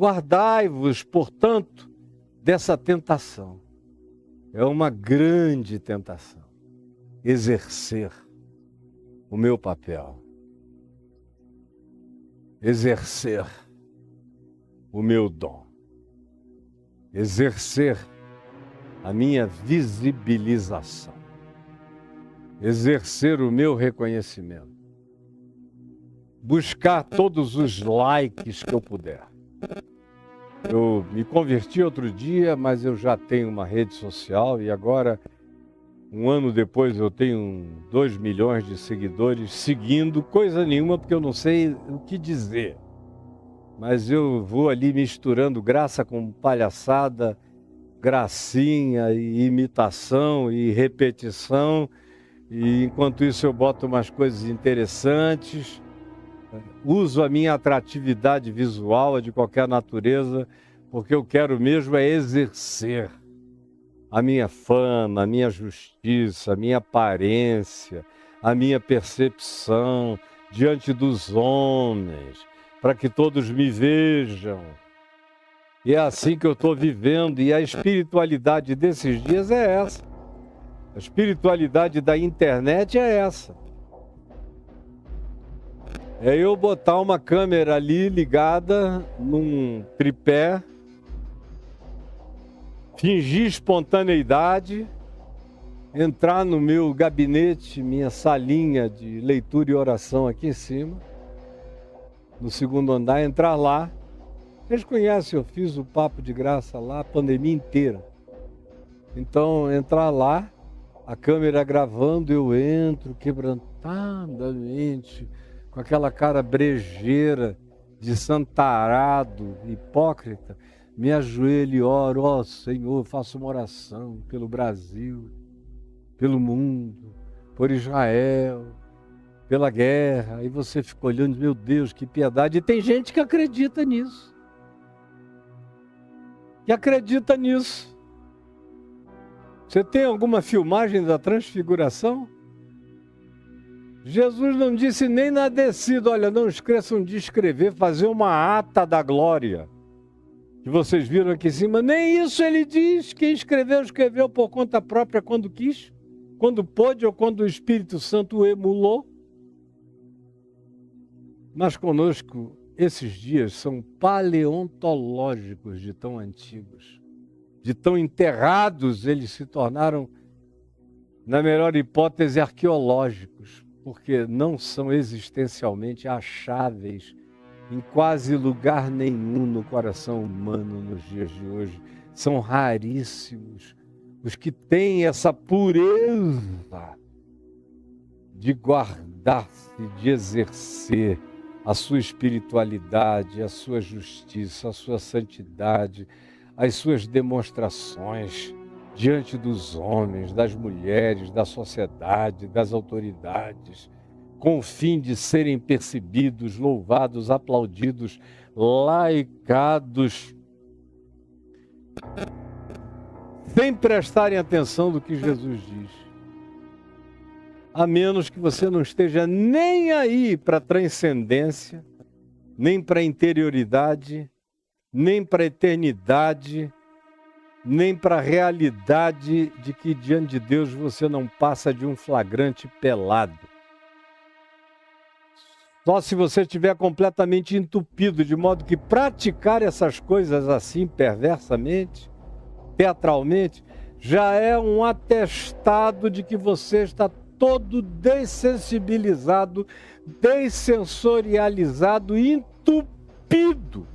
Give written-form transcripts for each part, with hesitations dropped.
Guardai-vos, portanto, dessa tentação. É uma grande tentação. Exercer o meu papel. Exercer o meu dom. Exercer a minha visibilização. Exercer o meu reconhecimento. Buscar todos os likes que eu puder. Eu me converti outro dia, mas eu já tenho uma rede social e agora, um ano depois, eu tenho 2 milhões de seguidores seguindo coisa nenhuma, porque eu não sei o que dizer. Mas eu vou ali misturando graça com palhaçada, gracinha e imitação e repetição. E enquanto isso eu boto umas coisas interessantes. Uso a minha atratividade visual, de qualquer natureza, porque eu quero mesmo é exercer a minha fama, a minha justiça, a minha aparência, a minha percepção diante dos homens, para que todos me vejam. E é assim que eu estou vivendo, e a espiritualidade desses dias é essa. A espiritualidade da internet é essa. É eu botar uma câmera ali ligada num tripé, fingir espontaneidade, entrar no meu gabinete, minha salinha de leitura e oração aqui em cima, no 2º andar, entrar lá. Vocês conhecem, eu fiz o Papo de Graça lá a pandemia inteira. Então, entrar lá, a câmera gravando, eu entro quebrantadamente, com aquela cara brejeira de santarado, hipócrita, me ajoelho e oro, ó Senhor, faço uma oração pelo Brasil, pelo mundo, por Israel, pela guerra. E você fica olhando, meu Deus, que piedade. E tem gente que acredita nisso. Você tem alguma filmagem da transfiguração? Jesus não disse nem na descida, olha, não esqueçam de escrever, fazer uma ata da glória, que vocês viram aqui em cima. Nem isso ele diz. Quem escreveu, escreveu por conta própria quando quis, quando pôde ou quando o Espírito Santo o emulou. Mas conosco, esses dias são paleontológicos de tão antigos, de tão enterrados, eles se tornaram, na melhor hipótese, arqueológicos, porque não são existencialmente acháveis em quase lugar nenhum no coração humano nos dias de hoje. São raríssimos os que têm essa pureza de guardar-se, de exercer a sua espiritualidade, a sua justiça, a sua santidade, as suas demonstrações diante dos homens, das mulheres, da sociedade, das autoridades, com o fim de serem percebidos, louvados, aplaudidos, laicados, sem prestarem atenção do que Jesus diz. A menos que você não esteja nem aí para a transcendência, nem para a interioridade, nem para a eternidade, nem para a realidade de que diante de Deus você não passa de um flagrante pelado. Só se você estiver completamente entupido, de modo que praticar essas coisas assim perversamente, teatralmente, já é um atestado de que você está todo dessensibilizado, dessensorializado, entupido.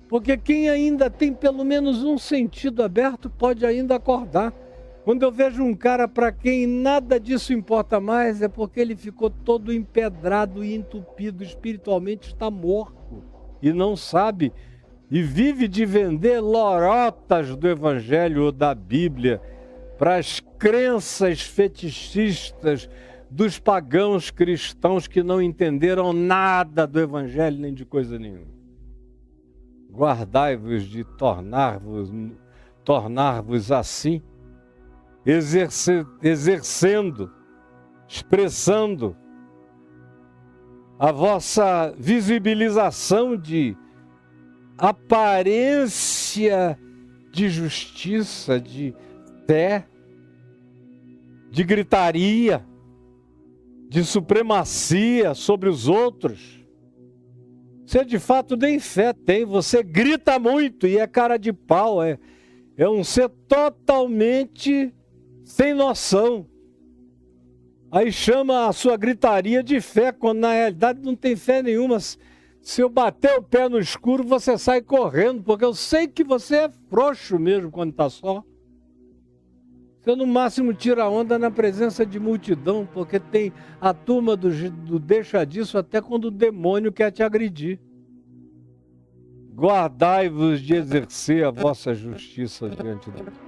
Porque quem ainda tem pelo menos um sentido aberto pode ainda acordar. Quando eu vejo um cara para quem nada disso importa mais, é porque ele ficou todo empedrado e entupido, espiritualmente está morto e não sabe, e vive de vender lorotas do Evangelho ou da Bíblia para as crenças fetichistas dos pagãos cristãos que não entenderam nada do Evangelho nem de coisa nenhuma. Guardai-vos de tornar-vos assim, exercendo, expressando a vossa visibilização de aparência de justiça, de fé, de gritaria, de supremacia sobre os outros. Você de fato nem fé tem, você grita muito e é cara de pau, é um ser totalmente sem noção. Aí chama a sua gritaria de fé, quando na realidade não tem fé nenhuma. Se eu bater o pé no escuro, você sai correndo, porque eu sei que você é frouxo mesmo quando está só. Você no máximo tira onda na presença de multidão, porque tem a turma do deixa disso até quando o demônio quer te agredir. Guardai-vos de exercer a vossa justiça diante de Deus.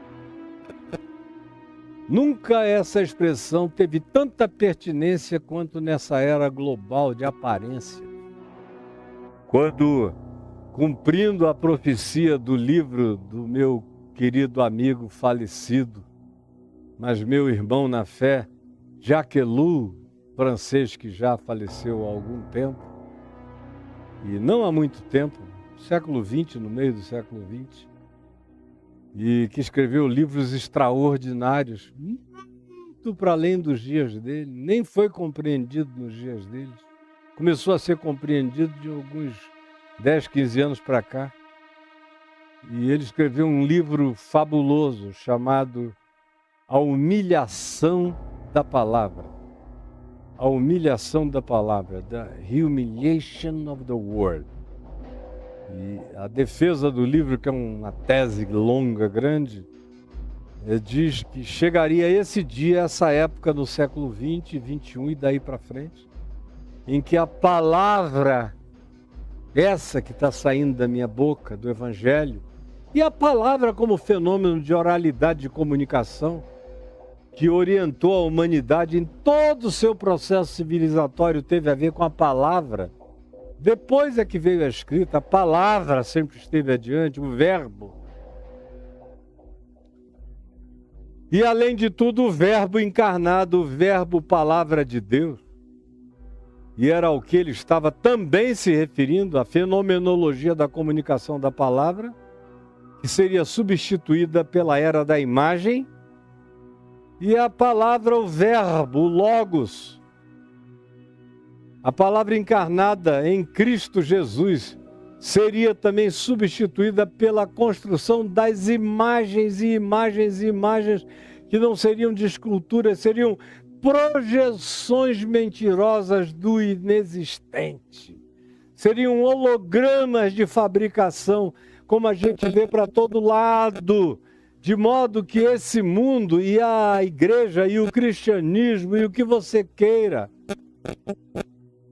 Nunca essa expressão teve tanta pertinência quanto nessa era global de aparência. Quando, cumprindo a profecia do livro do meu querido amigo falecido, mas meu irmão na fé, Jacques Ellul, francês que já faleceu há algum tempo, e não há muito tempo, século XX, no meio do século XX, e que escreveu livros extraordinários, muito para além dos dias dele, nem foi compreendido nos dias deles. Começou a ser compreendido de alguns 10, 15 anos para cá. E ele escreveu um livro fabuloso chamado A Humilhação da Palavra. A Humilhação da Palavra, The Humiliation of the Word. E a defesa do livro, que é uma tese longa, grande, diz que chegaria esse dia, essa época no século XX, XXI e daí para frente, em que a palavra, essa que está saindo da minha boca, do Evangelho, e a palavra como fenômeno de oralidade de comunicação, que orientou a humanidade em todo o seu processo civilizatório, teve a ver com a palavra. Depois é que veio a escrita, a palavra sempre esteve adiante, o verbo. E além de tudo, o verbo encarnado, o verbo palavra de Deus. E era ao que ele estava também se referindo, a fenomenologia da comunicação da palavra, que seria substituída pela era da imagem, e a palavra, o verbo, o logos, a palavra encarnada em Cristo Jesus, seria também substituída pela construção das imagens e imagens e imagens que não seriam de escultura, seriam projeções mentirosas do inexistente. Seriam hologramas de fabricação, como a gente vê para todo lado, de modo que esse mundo e a igreja e o cristianismo e o que você queira,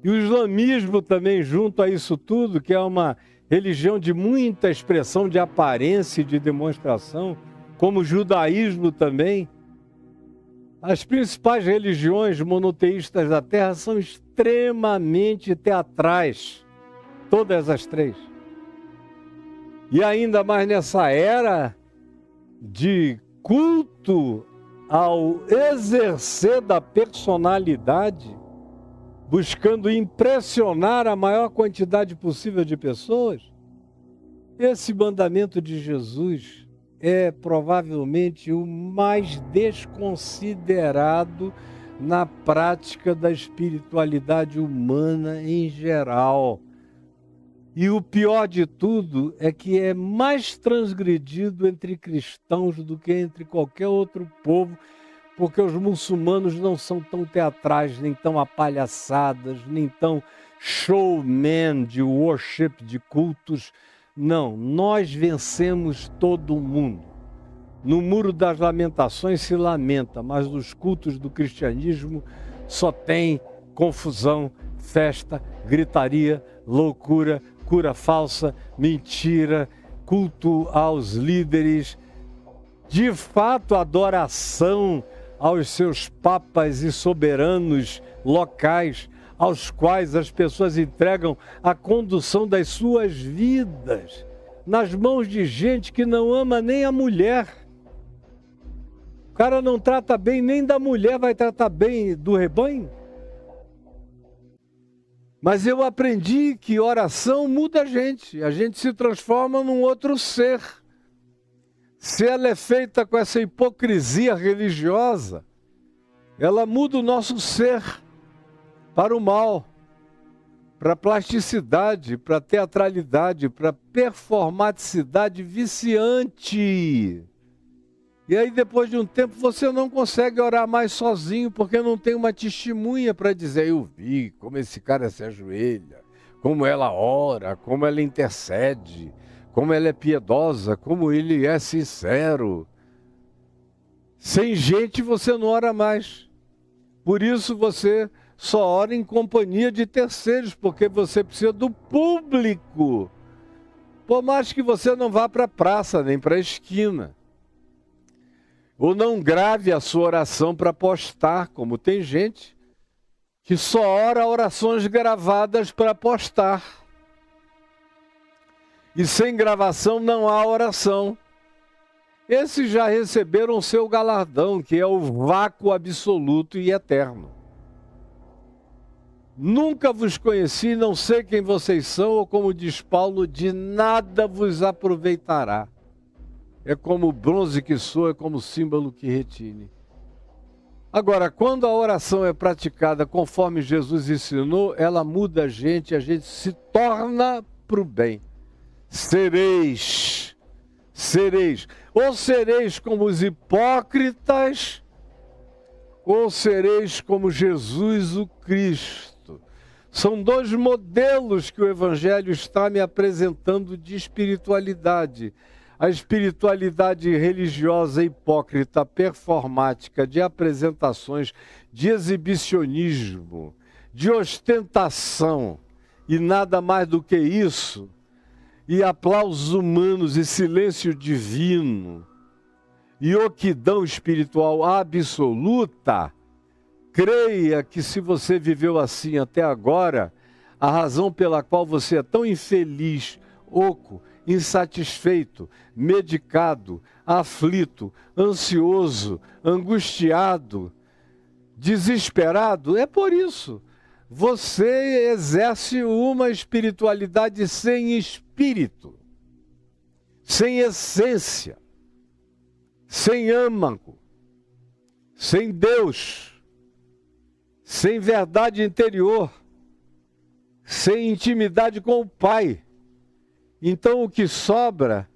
e o islamismo também junto a isso tudo, que é uma religião de muita expressão de aparência e de demonstração, como o judaísmo também. As principais religiões monoteístas da Terra são extremamente teatrais, todas as três. E ainda mais nessa era de culto ao exercer da personalidade, buscando impressionar a maior quantidade possível de pessoas, esse mandamento de Jesus é provavelmente o mais desconsiderado na prática da espiritualidade humana em geral. E o pior de tudo é que é mais transgredido entre cristãos do que entre qualquer outro povo, porque os muçulmanos não são tão teatrais, nem tão apalhaçadas, nem tão showman de worship, de cultos. Não, nós vencemos todo mundo. No Muro das Lamentações se lamenta, mas nos cultos do cristianismo só tem confusão, festa, gritaria, loucura, cura falsa, mentira, culto aos líderes, de fato adoração aos seus papas e soberanos locais, aos quais as pessoas entregam a condução das suas vidas nas mãos de gente que não ama nem a mulher. O cara não trata bem nem da mulher, vai tratar bem do rebanho? Mas eu aprendi que oração muda a gente se transforma num outro ser. Se ela é feita com essa hipocrisia religiosa, ela muda o nosso ser para o mal, para a plasticidade, para a teatralidade, para a performaticidade viciante. E aí depois de um tempo você não consegue orar mais sozinho, porque não tem uma testemunha para dizer: eu vi como esse cara se ajoelha, como ela ora, como ela intercede, como ela é piedosa, como ele é sincero. Sem gente você não ora mais. Por isso você só ora em companhia de terceiros, porque você precisa do público. Por mais que você não vá para a praça, nem para a esquina. Ou não grave a sua oração para postar, como tem gente que só ora orações gravadas para postar. E sem gravação não há oração. Esses já receberam seu galardão, que é o vácuo absoluto e eterno. Nunca vos conheci, não sei quem vocês são, ou como diz Paulo, de nada vos aproveitará. É como o bronze que soa, é como o símbolo que retine. Agora, quando a oração é praticada conforme Jesus ensinou, ela muda a gente se torna para o bem. Sereis. Ou sereis como os hipócritas, ou sereis como Jesus o Cristo. São dois modelos que o Evangelho está me apresentando de espiritualidade. A espiritualidade religiosa hipócrita, performática, de apresentações, de exibicionismo, de ostentação e nada mais do que isso, e aplausos humanos e silêncio divino, e oquidão espiritual absoluta. Creia que se você viveu assim até agora, a razão pela qual você é tão infeliz, oco, insatisfeito, medicado, aflito, ansioso, angustiado, desesperado, é por isso. Você exerce uma espiritualidade sem espírito, sem essência, sem âmago, sem Deus, sem verdade interior, sem intimidade com o Pai. Então o que sobra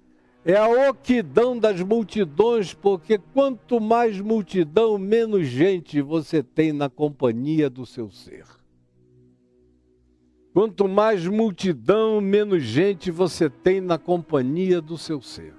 é a oquidão das multidões, porque quanto mais multidão, menos gente você tem na companhia do seu ser. Quanto mais multidão, menos gente você tem na companhia do seu ser.